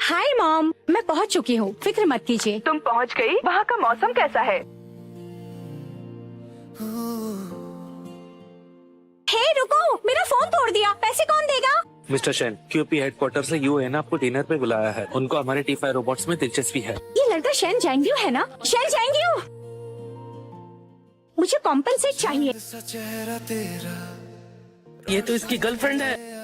Hi mom, मैं पहुंच चुकी हूँ, फिक्र मत कीजिए। तुम पहुंच गई? वहाँ का मौसम कैसा है? हे रुको, मेरा फोन तोड़ दिया, पैसे कौन देगा? मिस्टर शेन, क्यूपी हेडक्वार्टर से यूएन आपको डिनर पे बुलाया है। उनको हमारे T5 रोबोट्स में दिलचस्पी है। ये लड़का शेन जैंग्यू है ना? शेन जैंग्यू, मुझे कॉम्पेंसेट चाहिए। ये तो इसकी गर्लफ्रेंड है।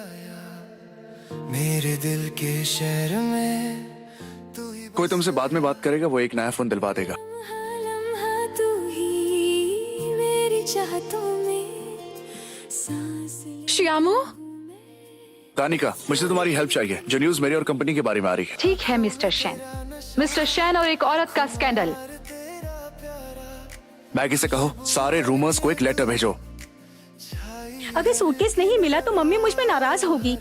मेरे दिल के शहर में कोई तुमसे बाद में बात करेगा, वो एक नया फोन दिलवा देगा। श्यामू, तानिका, मुझे तुम्हारी हेल्प चाहिए। जो न्यूज मेरी और कंपनी के बारे में आ रही है। ठीक है मिस्टर शेन। मिस्टर शेन और एक औरत का स्कैंडल। मैगी से कहो सारे रूमर्स को एक लेटर भेजो। अगर सूटकेस नहीं मिला तो मम्मी मुझ पे नाराज होगी।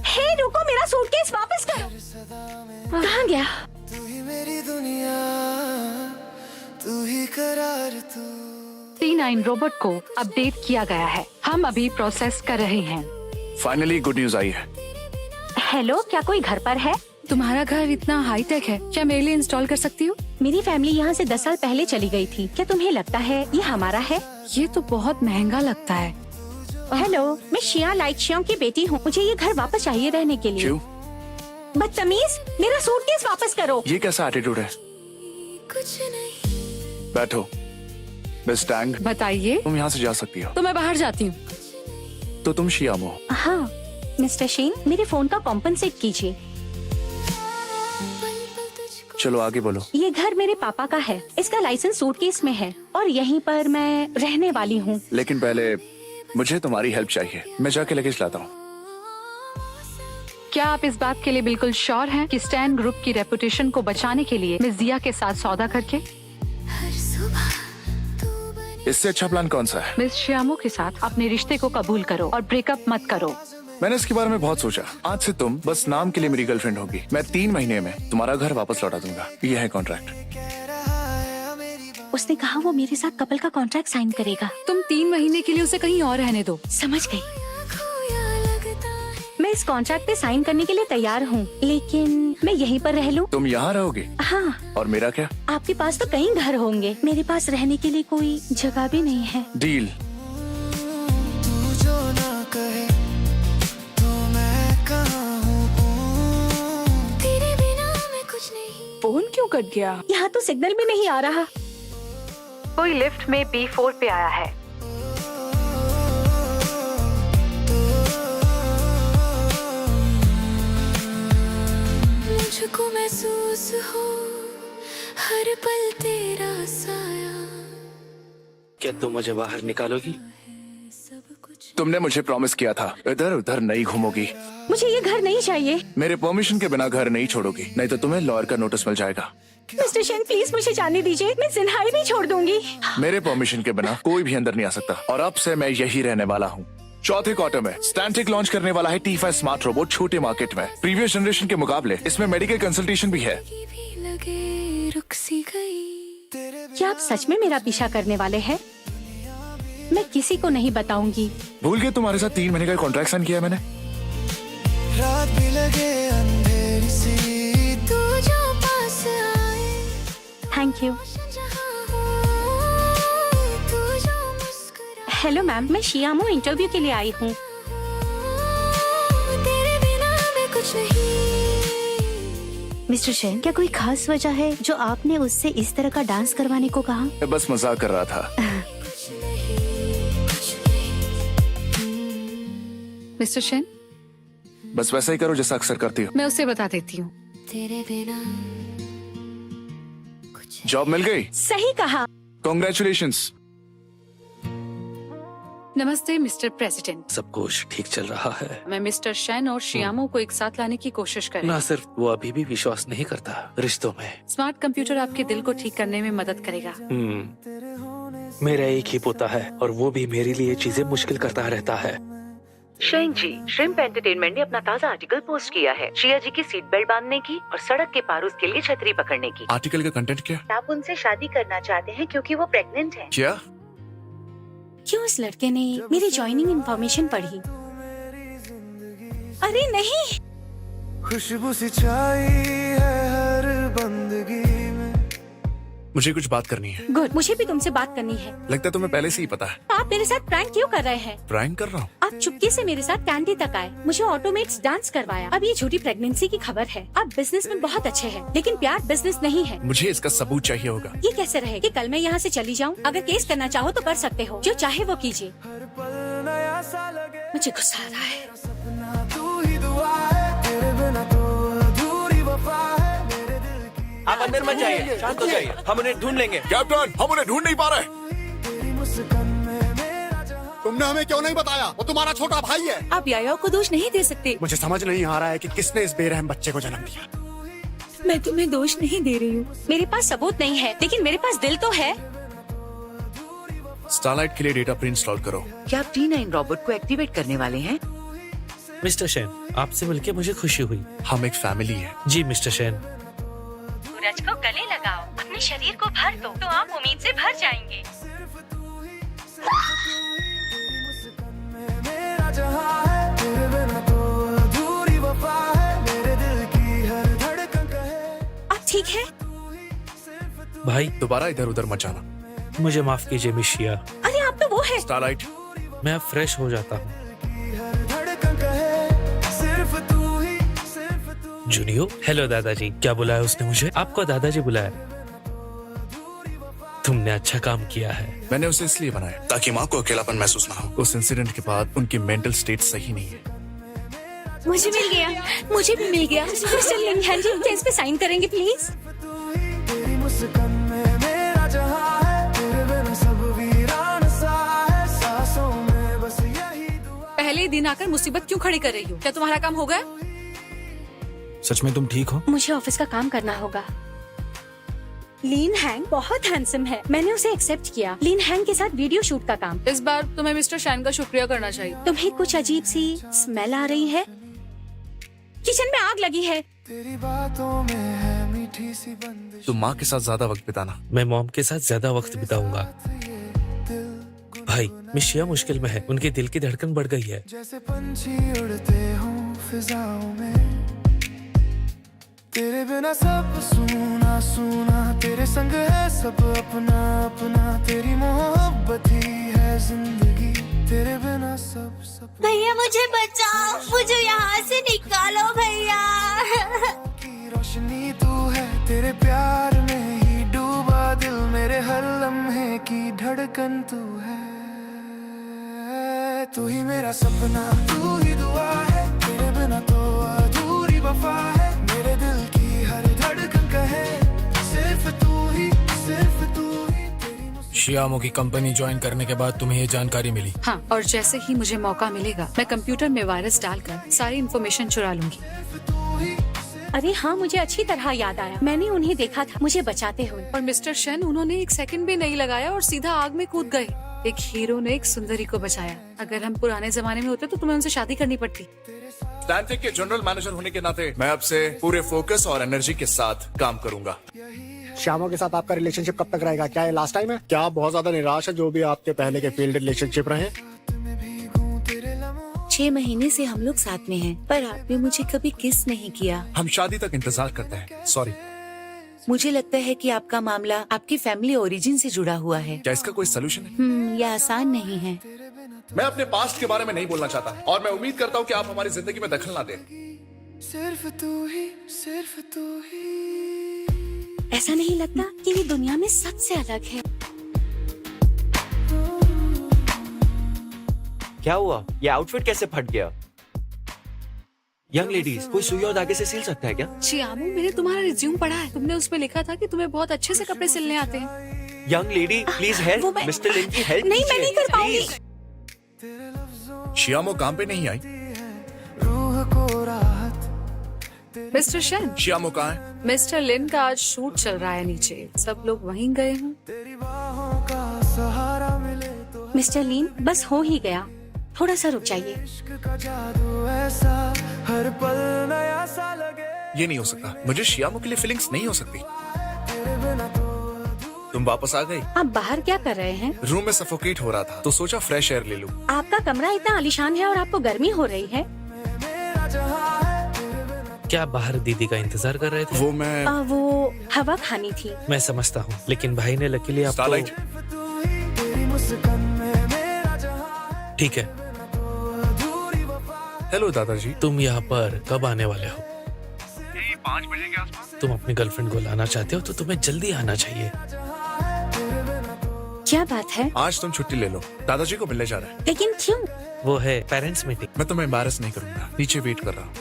हे रुको, मेरा सूटकेस वापस करो। कहाँ गया? तू ही मेरी दुनिया, तू ही करार तू। T9 रोबोट को अपडेट किया गया है। हम अभी प्रोसेस कर रहे हैं। फाइनली गुड न्यूज आई है। हेलो, क्या कोई घर पर है? तुम्हारा घर इतना हाई टेक है, क्या मेरे लिए इंस्टॉल कर सकती हो? मेरी फैमिली यहाँ से 10 साल पहले चली गई थी। क्या तुम्हें लगता है ये हमारा है? ये तो बहुत महंगा लगता है। हेलो, मैं शिया लाइट शियोंग की बेटी हूँ। मुझे ये घर वापस चाहिए रहने के लिए। क्यों? बदतमीज, मेरा सूटकेस वापस करो। ये कैसा एटीट्यूड है? बैठो मिस टैंग, बताइए। तुम यहाँ से जा सकती हो। तो मैं बाहर जाती हूँ। तो तुम शियामो। हाँ मिस्टर शेन, मेरे फोन का कॉम्पेंसेट कीजिए। चलो आगे बोलो। ये घर मेरे पापा का है। इसका लाइसेंस सूटकेस में है और यहीं पर मैं रहने वाली हूँ। लेकिन पहले मुझे तुम्हारी हेल्प चाहिए। मैं जाके लगेज लाता हूँ। क्या आप इस बात के लिए बिल्कुल श्योर हैं कि स्टैन ग्रुप की रेपुटेशन को बचाने के लिए मिस जिया के साथ सौदा करके? इससे अच्छा प्लान कौन सा है? मिस श्यामू के साथ अपने रिश्ते को कबूल करो और ब्रेकअप मत करो। मैंने इसके बारे में बहुत सोचा। आज से तुम बस नाम के लिए मेरी गर्लफ्रेंड होगी। मैं 3 महीने में तुम्हारा घर वापस लौटा दूंगा। ये है कॉन्ट्रैक्ट। उसने कहा वो मेरे साथ कपल का कॉन्ट्रैक्ट साइन करेगा। तुम 3 महीने के लिए उसे कहीं और रहने दो। समझ गई। मैं इस कॉन्ट्रैक्ट पे साइन करने के लिए तैयार हूँ, लेकिन मैं यहीं पर रह लूँ? तुम यहाँ रहोगे? हाँ। और मेरा क्या? आपके पास तो कई घर होंगे, मेरे पास रहने के लिए कोई जगह भी नहीं है। डील। तू जो ना कहे तो मैं कहाँ हूँ, तेरे बिना मैं कुछ नहीं। फोन क्यों कट गया? यहाँ तो सिग्नल भी नहीं आ रहा। कोई लिफ्ट में B4 पे आया है। मुझको महसूस हो हर पल तेरा साया। क्या तुम मुझे बाहर निकालोगी? तुमने मुझे प्रॉमिस किया था इधर उधर नहीं घूमोगी। मुझे ये घर नहीं चाहिए। मेरे परमिशन के बिना घर नहीं छोड़ोगी, नहीं तो तुम्हें लॉयर का नोटिस मिल जाएगा। मिस्टर शेन प्लीज मुझे जाने दीजिए, मैं जिन्हाई भी छोड़ दूंगी। मेरे परमिशन के बिना कोई भी अंदर नहीं आ सकता और अब से मैं यही रहने वाला हूँ। चौथे क्वार्टर में स्टैंटिक लॉन्च करने वाला है T5 स्मार्ट रोबोट छोटे मार्केट में। प्रीवियस जनरेशन के मुकाबले इसमें मेडिकल कंसल्टेशन भी है। लगे रुक सी गई। क्या आप सच में मेरा पीछा करने वाले हैं? मैं किसी को नहीं बताऊंगी। भूल गए तुम्हारे साथ 3 महीने का कॉन्ट्रैक्ट साइन किया मैंने। रात भी लगे अंधेरी सी, तू जो पास आए। Thank you. जहाँ हो, तू जो मुस्कुराए। हेलो मैम, मैं शियामो इंटरव्यू के लिए आई हूँ। तेरे बिना मैं कुछ नहीं। मिस्टर शेन, क्या कोई खास वजह है जो आपने उससे इस तरह का डांस करवाने को कहा? मैं बस मजाक कर रहा था। मिस्टर शेन, बस वैसा ही करो जैसा अक्सर करती हो। मैं उसे बता देती हूँ। तेरे बिना जॉब मिल गई? सही कहा। कॉन्ग्रेचुलेशंस। नमस्ते मिस्टर प्रेसिडेंट। सब कुछ ठीक चल रहा है। मैं मिस्टर शेन और शियामो को एक साथ लाने की कोशिश कर रही ना हूँ। सिर्फ वो अभी भी विश्वास नहीं करता रिश्तों में। स्मार्ट कंप्यूटर आपके दिल को ठीक करने में मदद करेगा। मेरा एक ही पोता है और वो भी मेरे लिए चीजें मुश्किल करता रहता है। शेन जी, श्रिम्प एंटरटेनमेंट ने अपना ताज़ा आर्टिकल पोस्ट किया है शिया जी की सीट बेल्ट बांधने की और सड़क के पार उसके लिए छतरी पकड़ने की। आर्टिकल का कंटेंट क्या? आप उनसे शादी करना चाहते हैं क्योंकि वो प्रेग्नेंट है। क्या? क्यों इस लड़के ने मेरी ज्वाइनिंग इंफॉर्मेशन पढ़ी? अरे नहीं, खुशबू सी छाई है हर बंदगी में। मुझे कुछ बात करनी है। गुड, मुझे भी तुमसे बात करनी है। लगता है तुम्हें पहले से ही पता है। आप मेरे साथ प्रैंक क्यों कर रहे हैं? प्रैंक कर रहा हूँ। आप चुपके से मेरे साथ कैंटी तक आए, मुझे ऑटोमेट्स डांस करवाया। अब ये झूठी प्रेगनेंसी की खबर है। आप बिजनेस में बहुत अच्छे हैं, लेकिन प्यार बिजनेस नहीं है। मुझे इसका सबूत चाहिए होगा। ये कैसे रहे कि कल मैं यहाँ से चली जाऊँ? अगर केस करना चाहो तो कर सकते हो, जो चाहे वो कीजिए। हर पल नया सा लगे, मुझे गुस्सा आ रहा है। सपना तू ही दुआ है, तेरे बिना तो अधूरी वफा है मेरे दिल की। आप अंदर मत जाइए, शांत हो जाइए, हम उन्हें ढूंढ लेंगे। कैप्टन, हम उन्हें ढूंढ नहीं पा रहे। तेरी मुस्कान में मेरा जहां। तुमने हमें क्यों नहीं बताया? वो तुम्हारा छोटा भाई है। आप याया को दोष नहीं दे सकते। मुझे समझ नहीं आ रहा है कि किसने इस बेरहम बच्चे को जन्म दिया। मैं तुम्हें दोष नहीं दे रही हूँ। मेरे पास सबूत नहीं है, लेकिन मेरे पास दिल तो है। स्टारलाइट के लिए डेटा प्रिंट इंस्टॉल करो। क्या आप T9 रोबोट को एक्टिवेट करने वाले हैं? मिस्टर शैन, आपसे मिलकर मुझे खुशी हुई। हम एक फैमिली है। जी मिस्टर शैन। सूरज को गले लगाओ, अपने शरीर को भर दो, तो आप उम्मीद से भर जाएंगे। मेरा जहां है, तेरे बिना तो अधूरी वफा है मेरे दिल की हर धड़कन कहे। आप ठीक है? भाई दोबारा इधर उधर मत जाना। मुझे माफ कीजिए मिशिया, अरे आप तो वो है। स्टारलाइट, मैं अब फ्रेश हो जाता हूँ। हर धड़कन कहे सिर्फ तू ही, सिर्फ तू। जूनियो, हेलो दादाजी। क्या बुलाया उसने मुझे? आपको दादाजी बुलाया। तुमने अच्छा काम किया है। मैंने उसे इसलिए बनाया ताकि माँ को अकेलापन महसूस ना हो। उस इंसिडेंट के बाद उनकी मेंटल स्टेट सही नहीं है। मुझे मिल गया, मुझे भी मिल गया। मिस्टर लिंग हैंड जी, मुझे इस पे साइन करेंगे प्लीज? तेरी मुस्कान में मेरा जहां है, तेरे बिना सब वीरान सा है, सांसों में बस यही दुआ। पहले ही दिन आकर मुसीबत क्यों खड़ी कर रही हो? क्या तुम्हारा काम हो गया? सच में तुम ठीक हो? मुझे ऑफिस का काम करना होगा। लीन हैंग बहुत हैंडसम है, मैंने उसे एक्सेप्ट किया। लीन हैंग के साथ वीडियो शूट का काम। इस बार तुम्हें मिस्टर शैन का शुक्रिया करना चाहिए। तुम्हें कुछ अजीब सी स्मेल आ रही है। किचन में आग लगी है। तेरी बातों में है मीठी सी बंदिश। तुम माँ के साथ ज्यादा वक्त बिताना। मैं मॉम के साथ ज्यादा वक्त बिताऊंगा। भाई, मिशिया मुश्किल में है, उनके दिल की धड़कन बढ़ गई है। जैसे पंछी उड़ते हों फिजाओं में, तेरे बिना सब सुना सुना, तेरे संग है सब अपना अपना, तेरी मोहब्बत ही है जिंदगी, तेरे बिना सब सब। भैया मुझे बचाओ, मुझे यहाँ से निकालो भैया। की रोशनी तू है, तेरे प्यार में ही डूबा दिल, मेरे हर लम्हे की धड़कन तू है। तू ही मेरा सपना, तू ही दुआ है, तेरे बिना तो अधूरी वफा है मेरे दिल की हर धड़कन कहे सिर्फ तू ही, सिर्फ तू ही। तेरी शियामो की कंपनी ज्वाइन करने के बाद तुम्हें ये जानकारी मिली? हाँ, और जैसे ही मुझे मौका मिलेगा मैं कंप्यूटर में वायरस डालकर सारी इन्फॉर्मेशन चुरा लूंगी। अरे हाँ, मुझे अच्छी तरह याद आया, मैंने उन्हें देखा था मुझे बचाते हुए। और मिस्टर शैन, उन्होंने एक सेकंड भी नहीं लगाया और सीधा आग में कूद गए। एक हीरो ने एक सुंदरी को बचाया। अगर हम पुराने जमाने में होते तो तुम्हें उनसे शादी करनी पड़ती। स्टैंटिक के जनरल मैनेजर होने के नाते मैं अब से पूरे फोकस और एनर्जी के साथ काम करूंगा। श्यामो के साथ आपका रिलेशनशिप कब तक रहेगा? क्या ये लास्ट टाइम है? क्या आप बहुत ज्यादा निराश है जो भी आपके पहले के फील्ड रिलेशनशिप रहे? 6 महीने से हम लोग साथ में हैं, पर आपने मुझे कभी किस नहीं किया। हम शादी तक इंतजार करते हैं। सॉरी। मुझे लगता है कि आपका मामला आपकी फैमिली ओरिजिन से जुड़ा हुआ है। क्या इसका कोई सोल्यूशन है? यह आसान नहीं है। मैं अपने पास्ट के बारे में नहीं बोलना चाहता और मैं उम्मीद करता हूँ कि आप हमारी जिंदगी में दखल ना दें। सिर्फ तू ही, सिर्फ तू ही। ऐसा नहीं लगता कि ये दुनिया में सबसे अलग है? क्या हुआ? ये आउटफिट कैसे फट गया? यंग लेडीज, कोई सुई और धागे से सिल सकता है क्या? शियामो, मैंने तुम्हारा रिज्यूम पढ़ा है। तुमने उसमें लिखा था कि तुम्हें बहुत अच्छे से कपड़े सिलने आते हैं। Young lady, please help. वो मैं- मिस्टर लिन की हेल्प नहीं, मैं नहीं कर पाऊंगी। शियामो काम पे नहीं आई। रूह को राहत। मिस्टर शैन, शियामो कहाँ है? मिस्टर लिन का आज शूट चल रहा है नीचे। सब लोग वहीं गए हैं। तेरी बाहों का सहारा मिले तो मिस्टर लीन, बस हो ही गया, थोड़ा सा रुक जाइए। इश्क का जादू ऐसा, हर पल नया सा लगे। ये नहीं हो सकता। मुझे शियामो के लिए फीलिंग्स नहीं हो सकती। तेरे बिना तो तुम वापस आ गई। आप बाहर क्या कर रहे हैं? रूम में सफोकेट हो रहा था तो सोचा फ्रेश एयर ले लूं। आपका कमरा इतना आलीशान है और आपको गर्मी हो रही है। मेरा जहां है, तेरे बिना क्या आप बाहर दीदी का इंतजार कर रहे थे? वो मैं वो हवा खानी थी। मैं समझता हूँ, लेकिन भाई ने लकीली आपको। स्टारलाइट, तेरी मुस्कान में मेरा जहां ठीक है, हेलो दादाजी। तुम यहाँ पर कब आने वाले हो? 5 बजे के आसपास। तुम अपनी गर्लफ्रेंड को लाना चाहते हो तो तुम्हें जल्दी आना चाहिए। क्या बात है? आज तुम छुट्टी ले लो, दादाजी को मिलने जा रहे हैं। लेकिन क्यों? वो है पेरेंट्स मीटिंग। मैं तुम्हें एम्बैरस नहीं करूंगा, नीचे वेट कर रहा हूँ।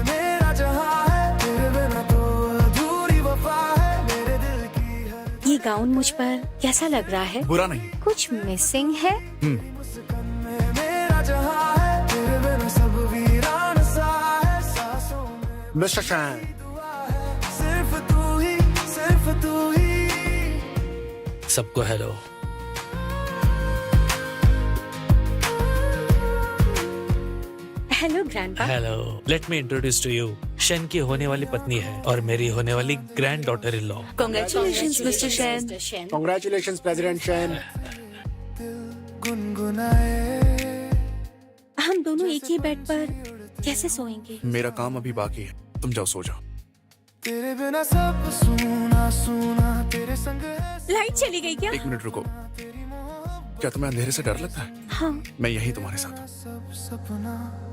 मेरा जहां है, तेरे बिना तो अधूरी वफा है, मेरे दिल की हर ये गाउन मुझ पर कैसा लग रहा है? बुरा नहीं। कुछ मिसिंग है? मेरा जहां है, तेरे बिना सब वीरान सा है, सांसों में मिस्टर शैन, सिर्फ तू ही सबको hello. Hello grandpa. Hello, let me introduce to you. शन की होने वाली पत्नी है और मेरी होने वाली granddaughter in law. Congratulations, Mr. Shen. Congratulation president Shen. गुनगुनाए। हम दोनों एक ही बेड पर कैसे सोएंगे? मेरा काम अभी बाकी है, तुम जाओ सो जाओ। तेरे बिना सब सुना सुना, तेरे संग है लाइट चली गई क्या? 1 मिनट रुको। क्या तुम्हें अंधेरे से डर लगता है? हाँ। मैं यही तुम्हारे साथ हूँ। सब सपना।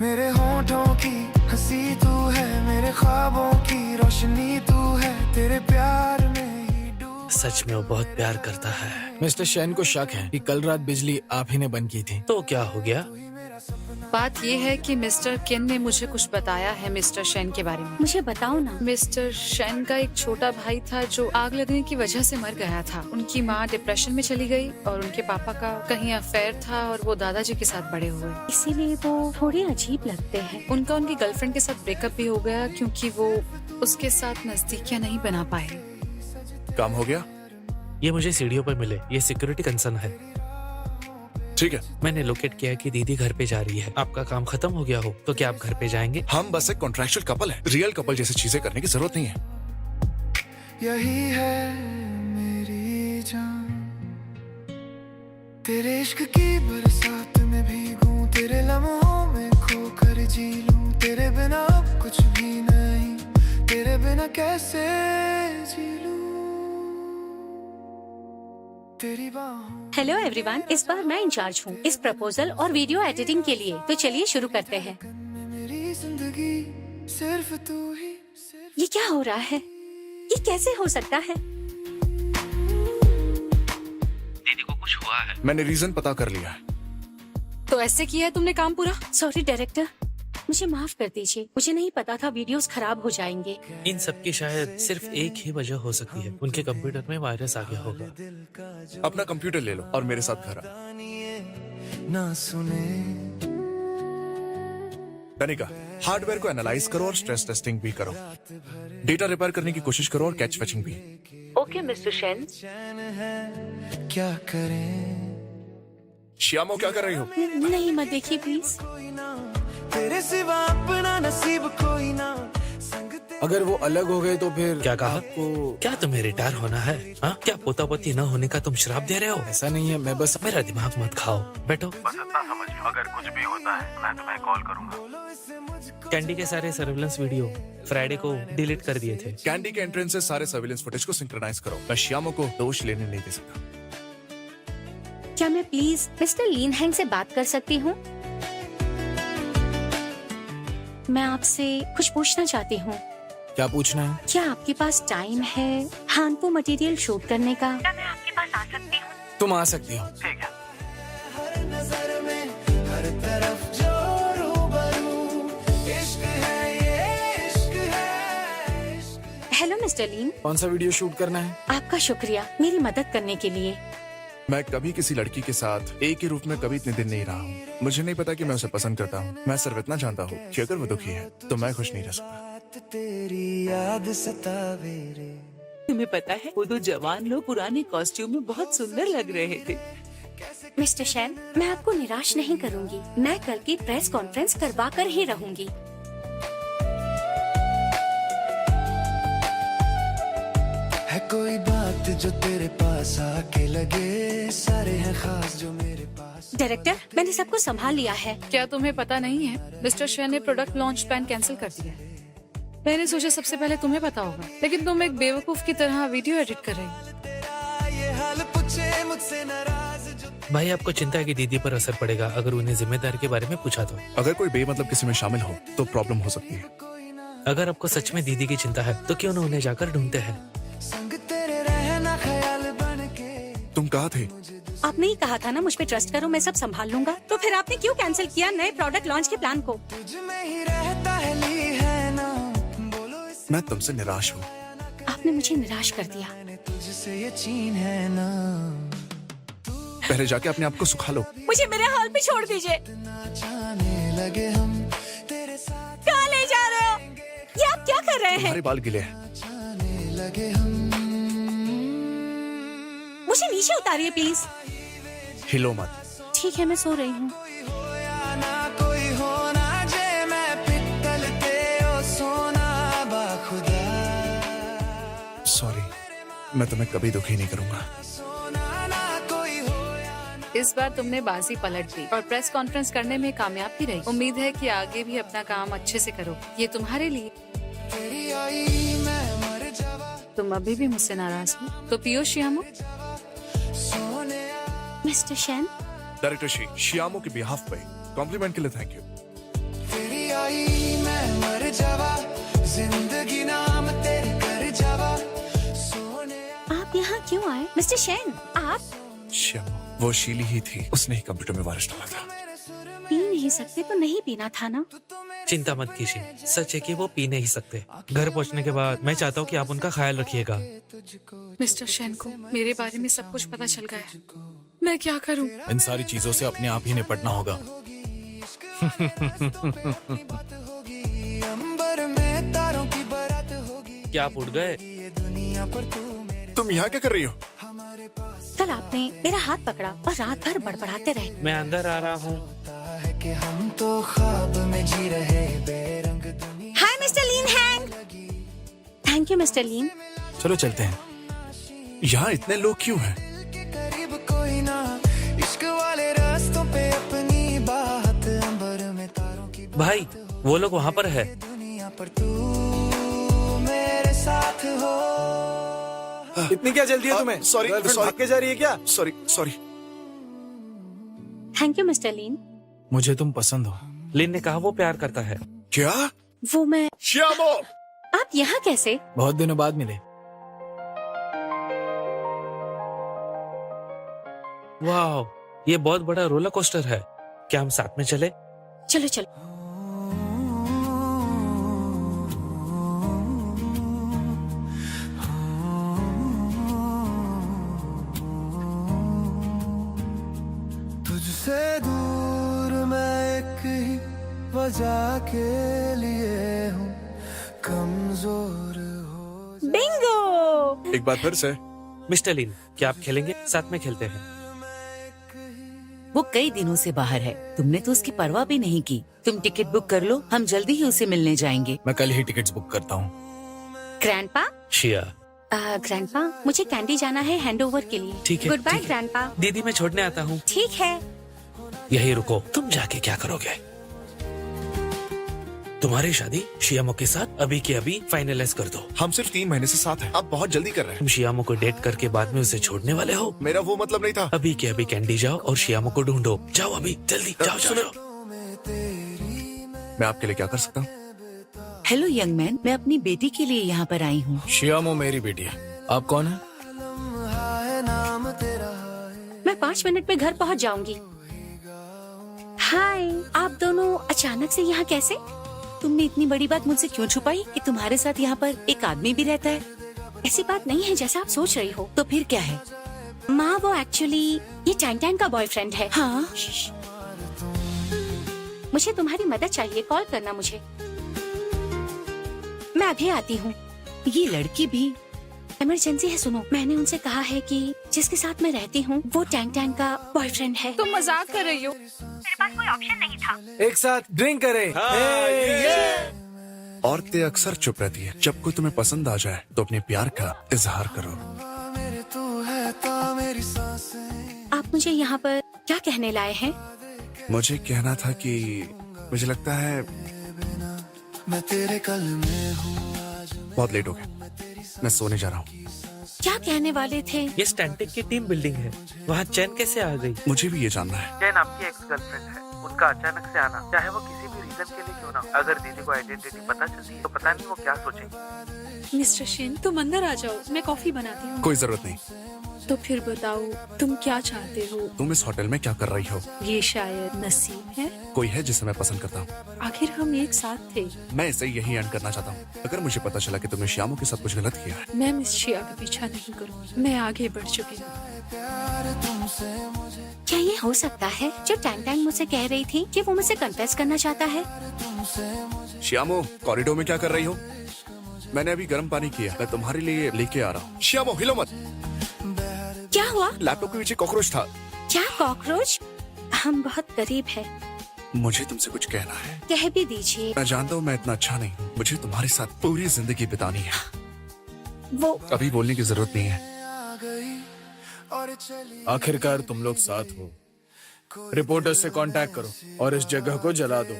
मेरे होठों की हंसी तू है, मेरे ख्वाबों की रोशनी तू है, तेरे प्यार में ही डूब। सच में वो बहुत प्यार करता है। मिस्टर शैन को शक है कि कल रात बिजली आप ही ने बंद की थी। तो क्या हो गया? बात ये है कि मिस्टर केन ने मुझे कुछ बताया है मिस्टर शेन के बारे में। मुझे बताओ ना। मिस्टर शेन का एक छोटा भाई था जो आग लगने की वजह से मर गया था। उनकी माँ डिप्रेशन में चली गई और उनके पापा का कहीं अफेयर था और वो दादाजी के साथ बड़े हुए। इसीलिए वो थोड़े अजीब लगते हैं। उनका उनकी गर्लफ्रेंड के साथ ब्रेकअप भी हो गया क्योंकि वो उसके साथ नजदीकियां नहीं बना पाए। काम हो गया? ये मुझे सीढ़ियों पर मिले, ये सिक्योरिटी कंसर्न है। ठीक है, मैंने लोकेट किया कि दीदी घर पे जा रही है। आपका काम खत्म हो गया हो तो क्या आप घर पे जाएंगे? हम बस एक कॉन्ट्रैक्चुअल कपल है, रियल कपल जैसी चीजें करने की जरूरत नहीं है। यही है मेरी जान, तेरे इश्क की बरसात में भीगूं, तेरे लम्हों में खोकर जी लूं, तेरे बिना अब कुछ भी नहीं, तेरे बिना कैसे जी लूं, तेरी बाहों। हेलो एवरीवन, इस बार मैं इंचार्ज हूँ इस प्रपोजल और वीडियो एडिटिंग के लिए। तो चलिए शुरू करते हैं। मेरी जिंदगी सिर्फ तू ही, सिर्फ ये क्या हो रहा है? ये कैसे हो सकता है? दीदी को कुछ हुआ है। मैंने रीजन पता कर लिया है। तो ऐसे किया है तुमने काम पूरा? सॉरी डायरेक्टर, मुझे माफ कर दीजिए। मुझे नहीं पता था वीडियोस खराब हो जाएंगे। इन सब की शायद सिर्फ एक ही वजह हो सकती है, उनके कंप्यूटर में वायरस आ गया होगा। अपना कंप्यूटर ले लो और मेरे साथ घर आ। ना सुने। तनिका, हार्डवेयर को एनालाइज करो और स्ट्रेस टेस्टिंग भी करो। डेटा रिपेयर करने की कोशिश करो और कैच फेचिंग भी। Okay mister Shen. चैन है क्या करें, श्यामो क्या कर रही हो? नहीं मत देखिए प्लीज। कोई ना तेरे सिवा अपना नसीब कोई ना, संग तेरे अगर वो अलग हो गए तो फिर क्या कहा? आपको क्या तुम्हें रिटायर होना है? हाँ, क्या पोता पोती न होने का तुम श्राप दे रहे हो? ऐसा नहीं है, मैं बस मेरा दिमाग मत खाओ, बैठो। कैंडी के सारे सर्विलेंस वीडियो फ्राइडे को डिलीट कर दिए थे। कैंडी के एंट्रेंस से सारे सर्विलेंस फुटेज को सिंक्रोनाइज करो। मैं श्यामो को दोष लेने नहीं दे सकता। क्या मैं प्लीज मिस्टर लीन हैंग से बात कर सकती हूँ? मैं आपसे कुछ पूछना चाहती हूँ। क्या पूछना है? क्या आपके पास टाइम है हानपो मटेरियल शूट करने का? क्या मैं आपके पास आ सकती हूँ? तुम आ सकती हो। हर नजर में हर तरफ जो रूबरू, इश्क है ये इश्क है, इश्क है। हेलो मिस्टर लीन, कौन सा वीडियो शूट करना है? आपका शुक्रिया मेरी मदद करने के लिए। मैं कभी किसी लड़की के साथ एक ही रूप में कभी इतने दिन नहीं रहा हूँ। मुझे नहीं पता कि मैं उसे पसंद करता हूँ। मैं सिर्फ इतना जानता हूँ कि अगर वो दुखी है तो मैं खुश नहीं रह सकता। बात तेरी याद सतावे रे। तुम्हें पता है वो दो जवान लोग पुराने कॉस्ट्यूम में बहुत सुंदर लग रहे थे। मिस्टर शैन, मैं आपको निराश नहीं करूंगी। मैं कल की प्रेस कॉन्फ्रेंस करवा कर ही रहूंगी। है कोई बात वक्त जो तेरे पास आके लगे, सारे हैं खास जो मेरे पास। डायरेक्टर, मैंने सब कुछ संभाल लिया है। क्या तुम्हें पता नहीं है मिस्टर शेन ने प्रोडक्ट लॉन्च प्लान कैंसिल कर दिया है। मैंने सोचा सबसे पहले तुम्हें पता होगा, लेकिन तुम एक बेवकूफ की तरह वीडियो एडिट कर रही हो। तेरा ये हाल पूछे मुझसे नाराज जो भाई आपको चिंता है कि दीदी पर असर पड़ेगा अगर उन्हें जिम्मेदारी के बारे में पूछा तो। अगर कोई बेमतलब किसी में शामिल हो तो प्रॉब्लम हो सकती है। अगर आपको सच में दीदी की चिंता है तो क्यों न उन्हें जाकर ढूंढते हैं। संग तेरे रहना ख्याल बन के। तुम कहाँ थे? आपने ही कहा था ना मुझ पे ट्रस्ट करो, मैं सब संभाल लूंगा। तो फिर आपने क्यों कैंसिल किया नए प्रोडक्ट लॉन्च के प्लान को? तुझ में ही रहता है ली है ना, बोलो इस मैं तुमसे निराश हूँ। आपने मुझे निराश कर दिया। मैंने तुझसे ये चीन है ना। पहले जाके अपने आप को सुखा लो। मुझे मेरे हाल पे छोड़ दीजिए। जाने लगे हम तेरे साथ, कहाँ ले जा रहे हो? ये आप क्या कर रहे हैं? तुम्हारे बाल गिले हैं। जाने लगे हम। मुझे नीचे उतारिए प्लीज। हिलो मत। ठीक है, मैं सो रही हूँ। कोई हो या ना कोई हो ना, जे मैं पित्तल ते ओ सोना बाखुदा। सॉरी, मैं तुम्हें कभी दुखी नहीं करूंगा। सोना ना कोई हो या ना। इस बार तुमने बाजी पलट दी और प्रेस कॉन्फ्रेंस करने में कामयाब भी रही। उम्मीद है कि आगे भी अपना काम अच्छे से करो, ये तुम्हारे लिए। तेरी आई मैं मर जावा, तुम अभी भी मुझसे नाराज हो तो पियो श्यामो। सोने मिस्टर शेन, डायरेक्टर श्यामो के बिहाफ पे कॉम्प्लीमेंट के लिए थैंक यू। तेरी आई मैं मर जावा, जिंदगी नाम तेरी कर जावा। सोने आप यहाँ क्यों आए? मिस्टर शेन, आप श्यामो, वो शीली ही थी, उसने ही कंप्यूटर में वायरस डाला था। पी नहीं सकते तो नहीं पीना था ना। चिंता मत कीजिए, सच है कि वो पी नहीं सकते। घर पहुंचने के बाद मैं चाहता हूँ कि आप उनका ख्याल रखिएगा। मिस्टर शेन को मेरे बारे में सब कुछ पता चल गया है, मैं क्या करूं? इन सारी चीजों से अपने आप ही निपटना होगा। होगी अंबर में तारों की बारात होगी, क्या आप उठ गए? ये दुनिया पर तू मेरे तुम यहाँ क्या कर रही हो? हमारे पास कल आपने मेरा हाथ पकड़ा और रात भर बड़बड़ाते रहे। मैं अंदर आ रहा हूँ। होता है कि हम तो ख्वाब में जी रहे बेरंग दुनिया। Hi mister Lin Hang. Thank you mister Lin. चलो चलते हैं। यहाँ इतने लोग क्यों हैं? के करीब कोई ना, इश्क वाले रास्तों पे अपनी बात, अंबर में तारों की भाई वो लोग वहाँ पर है। दुनिया पर तू मेरे साथ हो। इतनी क्या जल्दी है तुम्हें? Sorry, girlfriend sorry. भाग के जा रही है क्या? सॉरी। थैंक यू मिस्टर लीन। मुझे तुम पसंद हो। लिन ने कहा वो प्यार करता है। क्या? वो मैं। श्यामो! आप यहाँ कैसे? बहुत दिनों बाद मिले। वाह, ये बहुत बड़ा रोलर कोस्टर है। क्या हम साथ में चले? चलो चलो। तुझसे दूर मैं एक ही वजह के लिए हूँ, कमजोर हो। बिंगो। एक बार फिर से। मिस्टर लिन, क्या आप खेलेंगे? साथ में खेलते हैं। वो कई दिनों से बाहर है, तुमने तो उसकी परवाह भी नहीं की। तुम टिकट बुक कर लो, हम जल्दी ही उसे मिलने जाएंगे। मैं कल ही टिकट्स बुक करता हूँ। ग्रैंडपा, शिया, ग्रैंडपा, मुझे कैंडी जाना है हैंडओवर के लिए। ठीक है, गुड बाय ठीक है। ग्रैंडपा। दीदी मैं छोड़ने आता हूँ। ठीक है। यही रुको, तुम जाके क्या करोगे? तुम्हारी शादी शियामो के साथ अभी के अभी फाइनलाइज कर दो। हम सिर्फ 3 महीने से साथ हैं। आप बहुत जल्दी कर रहे हैं। तुम शियामो को डेट करके बाद में उसे छोड़ने वाले हो? मेरा वो मतलब नहीं था। अभी के अभी कैंडी जाओ और शियामो को ढूंढो। जाओ अभी, जल्दी जाओ जाओ, जाओ। मैं आपके लिए क्या कर सकता हूँ? हेलो यंग मैन, मैं अपनी बेटी के लिए यहाँ पर आई हूँ। श्यामो मेरी बेटी है। आप कौन है? है नाम तेरा है। मैं 5 मिनट में घर पहुँच जाऊंगी। हाय, आप दोनों अचानक से यहाँ कैसे? तुमने इतनी बड़ी बात मुझसे क्यों छुपाई कि तुम्हारे साथ यहाँ पर एक आदमी भी रहता है? ऐसी बात नहीं है जैसा आप सोच रही हो। तो फिर क्या है? माँ, वो एक्चुअली ये टैंग टैंग का बॉयफ्रेंड है। हाँ, मुझे तुम्हारी मदद चाहिए, कॉल करना मुझे। मैं अभी आती हूँ। ये लड़की भी। इमरजेंसी है, सुनो। मैंने उनसे कहा है कि जिसके साथ मैं रहती हूँ वो टैंग टैंग का बॉयफ्रेंड है। तुम मजाक कर रही हो? एक साथ ड्रिंक करें। औरतें अक्सर चुप रहती है। जब कोई तुम्हें पसंद आ जाए तो अपने प्यार का इजहार करो। मुझे यहाँ पर क्या कहने लाए हैं? मुझे कहना था कि मुझे लगता है मैं तेरे कल में हूँ बहुत लेट हो गया, मैं सोने जा रहा हूँ। क्या कहने वाले थे? ये स्टैंटिक की टीम बिल्डिंग है, वहाँ चैन कैसे आ गई? मुझे भी ये जानना है। चैन आपकी एक्स गर्लफ्रेंड है, उनका अचानक से आना, चाहे वो किसी भी रीजन के लिए क्यों ना, अगर दीदी को आइडेंटिटी पता चलती तो पता नहीं वो क्या सोचेंगी। मिस्टर शेन, तुम अंदर आ जाओ, मैं कॉफी बनाती हूँ। कोई जरूरत नहीं। तो फिर बताओ, तुम क्या चाहते हो? तुम इस होटल में क्या कर रही हो? ये शायद नसीब है। कोई है जिसे मैं पसंद करता हूँ। आखिर हम एक साथ थे। मैं इसे यही एंड करना चाहता हूँ। अगर मुझे पता चला कि तुमने श्यामू के साथ कुछ गलत किया है, मैं मिस शिया का पीछा नहीं करूँगी। मैं आगे बढ़ चुकी हूँ। क्या ये हो सकता है जो टैंग टैंग मुझसे कह रही थी कि वो मुझसे कन्फेस करना चाहता है? श्यामू, कॉरिडोर में क्या कर रही हो? मैंने अभी गर्म पानी किया, मैं तुम्हारे लिए लेके आ रहा हूँ। श्यामू, हिलो मत। क्या हुआ? लैपटॉप के पीछे कॉकरोच था। क्या कॉकरोच? हम बहुत गरीब है। मुझे तुमसे कुछ कहना है। कह भी दीजिए। मैं जानता हूँ मैं इतना अच्छा नहीं हूँ, मुझे तुम्हारे साथ पूरी जिंदगी बितानी है। वो अभी बोलने की जरूरत नहीं है। आखिरकार तुम लोग साथ हो। रिपोर्टर से कांटेक्ट करो और इस जगह को जला दो।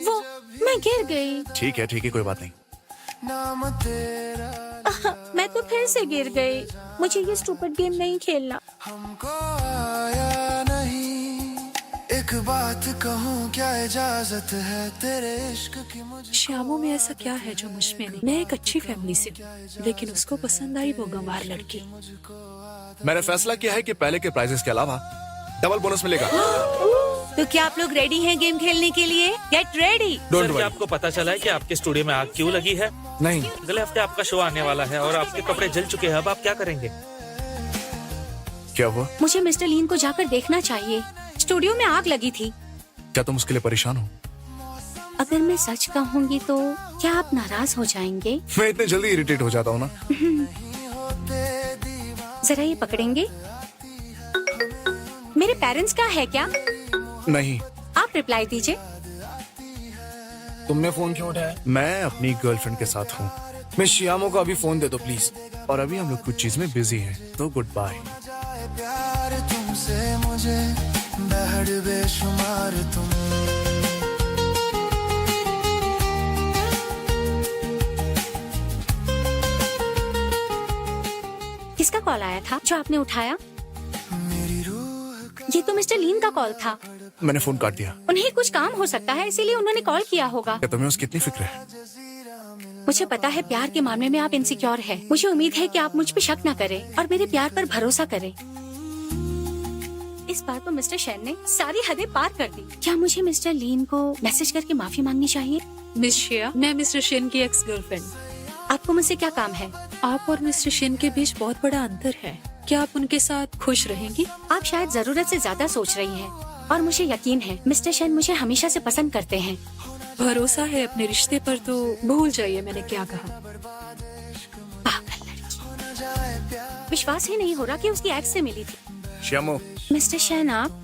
वो मैं गिर गई। ठीक है, कोई बात नहीं। नाम तेरा मैं तो फिर से गिर गई। मुझे ये स्टूपिड गेम नहीं खेलना। हमको आया नहीं, एक बात कहूँ क्या इजाजत है तेरे इश्क की मुझे। श्यामू में ऐसा क्या है जो मुझ में नहीं? मैं एक अच्छी फैमिली से हूँ, लेकिन उसको पसंद आई वो गंवार लड़की। मैंने फैसला किया है कि पहले के प्राइजेस के अलावा डबल बोनस मिलेगा। तो क्या आप लोग रेडी हैं गेम खेलने के लिए? Get ready. Don't sir, worry. क्या आपको पता चला है कि आपके स्टूडियो में आग क्यों लगी है? नहीं, अगले हफ्ते आपका शो आने वाला है और आपके कपड़े जल चुके हैं, अब आप क्या करेंगे? क्या हुआ? मुझे मिस्टर लीन को जाकर देखना चाहिए। स्टूडियो में आग लगी थी। क्या तुम उसके लिए परेशान हो? अगर मैं सच कहूँगी तो क्या आप नाराज हो जाएंगे? मैं इतने जल्दी इरिटेट हो जाता हूँ ना। जरा ये पकड़ेंगे? मेरे पेरेंट्स का है क्या? नहीं। आप रिप्लाई दीजिए। तुमने फोन क्यों उठाया? मैं अपनी गर्लफ्रेंड के साथ हूँ मिस श्यामू को अभी फोन दे दो प्लीज। और अभी हम लोग कुछ चीज में बिजी हैं, तो गुड बाय। जाए प्यार तुमसे मुझे, दहड़ बेशुमार तुम। किसका कॉल आया था जो आपने उठाया? मेरी रूह ये तो मिस्टर लीन का कॉल था। मैंने फोन काट दिया। उन्हें कुछ काम हो सकता है, इसीलिए उन्होंने कॉल किया होगा। क्या तुम्हें उसकी इतनी फिक्र है? मुझे पता है प्यार के मामले में आप इनसिक्योर है। मुझे उम्मीद है कि आप मुझ पे शक न करें और मेरे प्यार पर भरोसा करें। इस बार तो मिस्टर शेन ने सारी हदें पार कर दी। क्या मुझे मिस्टर लीन को मैसेज करके माफी मांगनी चाहिए? मिस शिया, मैं मिस्टर शेन की एक्स गर्लफ्रेंड। आपको मुझसे क्या काम है? आप और मिस्टर शेन के बीच बहुत बड़ा अंतर है। क्या आप उनके साथ खुश रहेंगी? आप शायद जरूरत से ज्यादा सोच रही हैं और मुझे यकीन है मिस्टर शेन मुझे हमेशा से पसंद करते हैं। भरोसा है अपने रिश्ते पर तो भूल जाइए मैंने क्या कहा। पागल लड़की। विश्वास ही नहीं हो रहा कि उसकी एक्स से मिली थी। श्यामू, मिस्टर शेन, आप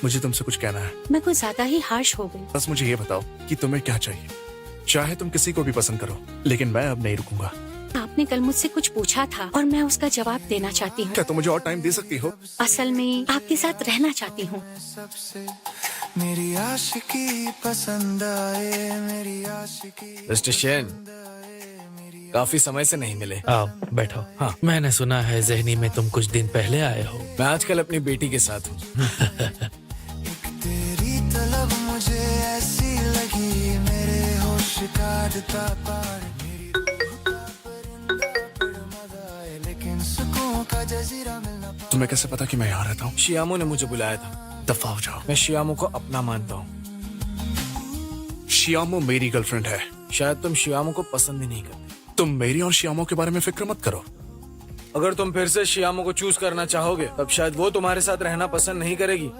मुझे तुमसे कुछ कहना है। मैं कुछ ज्यादा ही हार्श हो गई। बस मुझे ये बताओ कि तुम्हें क्या चाहिए। चाहे तुम किसी को भी पसंद करो, लेकिन मैं अब नहीं रुकूंगा। आपने कल मुझसे कुछ पूछा था और मैं उसका जवाब देना चाहती हूँ। क्या तुम मुझे और टाइम दे सकती हो? असल में आपके साथ रहना चाहती हूँ। सबसे मेरी आशिकी पसंद आए, मेरी आशिकी। मिस्टर शेन, काफी समय से नहीं मिले। आओ बैठो। हाँ। मैंने सुना है जहनी में तुम कुछ दिन पहले आए हो। मैं आजकल अपनी बेटी के साथ हूँ। तेरी तलब मुझे ऐसी लगी, मेरे होश काटता पार। मेरी रूह का परिंदा पिड़मद आए, लेकिन सुकून का जजीरा मिलना पाए। तुम्हें कैसे पता कि मैं यहाँ रहता हूँ? श्यामू ने मुझे बुलाया था। दफा हो जाओ। मैं श्यामू को अपना मानता हूँ। श्यामू मेरी गर्लफ्रेंड है। शायद तुम श्यामू को पसंद ही नहीं करते। तुम मेरी और श्यामू के बारे में फिक्र मत करो। अगर तुम फिर से श्यामू को चूज करना चाहोगे, तब शायद वो तुम्हारे साथ रहना पसंद नहीं करेगी।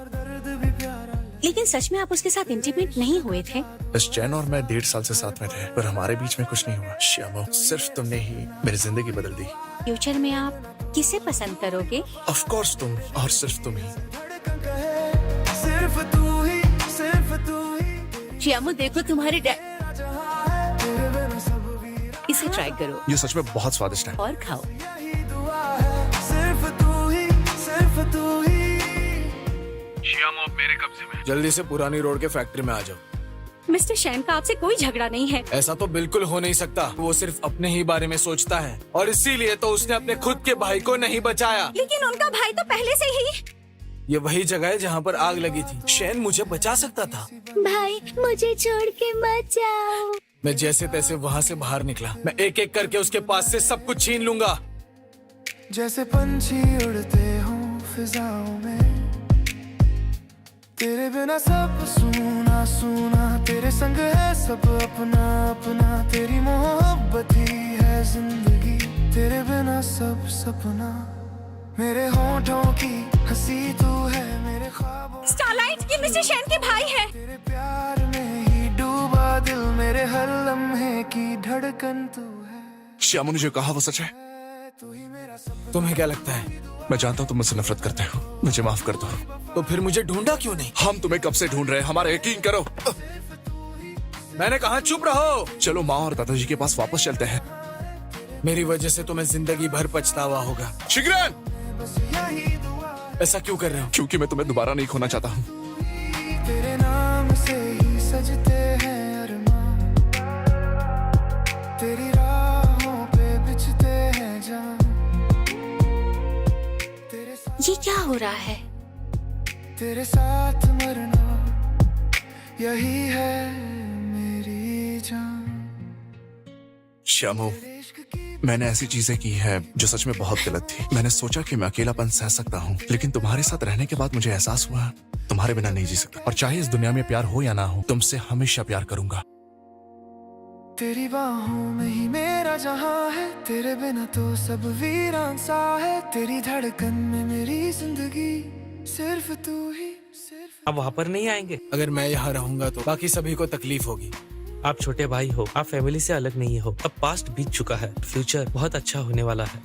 लेकिन सच में आप उसके साथ इंटीमेट नहीं हुए थे? बस चैन और मैं 1.5 साल से साथ में थे, पर हमारे बीच में कुछ नहीं हुआ। श्यामू, सिर्फ तुमने ही मेरी जिंदगी बदल दी। फ्यूचर में आप किसे पसंद करोगे? ऑफ कोर्स तुम, और सिर्फ तुम ही। सिर्फ तू ही, सिर्फ तू ही। श्यामू देखो तुम्हारे डैड। तेरे बिना सब वीर। इसे ट्राई करो ये सच में बहुत स्वादिष्ट है। और खाओ। यही दुआ है, सिर्फ तू ही, श्याम अब मेरे कब्जे में। जल्दी से पुरानी रोड के फैक्ट्री में आ जाओ। मिस्टर शैन का आपसे कोई झगड़ा नहीं है। ऐसा तो बिल्कुल हो नहीं सकता। वो सिर्फ अपने ही बारे में सोचता है और इसीलिए तो उसने अपने खुद के भाई को नहीं बचाया। लेकिन उनका भाई तो पहले से ही। ये वही जगह है जहाँ पर आग लगी थी। शैन मुझे बचा सकता था। भाई मुझे छोड़ के मत जाओ। मैं जैसे तैसे वहाँ से बाहर निकला। मैं एक एक करके उसके पास से सब कुछ छीन लूंगा। जैसे पंछी उड़ते हों फिजाओं में, तेरे बिना सब सुना सुना, तेरे संग है सब अपना अपना, तेरी मोहब्बत ही है जिंदगी, तेरे बिना सब सपना, मेरे होठों की हंसी तू है, मेरे ख्वाबों स्टारलाइट, ये मिस्टर शैन के भाई है। तेरे प्यार में ही डूबा दिल, मेरे हर लम्हे की धड़कन तू है। श्याम ने जो कहा वो सच है। तू ही मेरा सब। तुम्हें क्या लगता है? मैं जानता हूँ तुम मुझसे नफरत करते हो, मुझे माफ कर दो। तो फिर मुझे ढूंढा क्यों नहीं? हम तुम्हें कब से ढूंढ रहे हैं, हमारा यकीन करो। मैंने कहा चुप रहो। चलो माँ और दादाजी के पास वापस चलते हैं। मेरी वजह से तुम्हें जिंदगी भर पछतावा होगा। शिगरन, बस यही दुआ, ऐसा क्यों कर रहे हो? क्योंकि मैं तुम्हें दोबारा नहीं खोना चाहता हूँ। तेरे नाम से ही सजते हैं अरमान, तेरी राहों पे बिछते हैं जान, तेरे साथ, ये क्या हो रहा है? तेरे साथ मरना यही है मेरी जान। श्यामो, मैंने ऐसी चीजें की है जो सच में बहुत गलत थी। मैंने सोचा कि मैं अकेलापन सह सकता हूँ, लेकिन तुम्हारे साथ रहने के बाद मुझे एहसास हुआ तुम्हारे बिना नहीं जी सकता। और चाहे इस दुनिया में प्यार हो या ना हो, तुमसे हमेशा प्यार करूंगा। तेरी बाहों में ही मेरा जहां है, तेरे बिना तो सब वीरान सा है, तेरी धड़कन में मेरी जिंदगी सिर्फ तू ही, सिर्फ। आप वहाँ पर नहीं आएंगे? अगर मैं यहाँ रहूंगा तो बाकी सभी को तकलीफ होगी। आप छोटे भाई हो, आप फैमिली से अलग नहीं हो। अब पास्ट बीत चुका है, फ्यूचर बहुत अच्छा होने वाला है।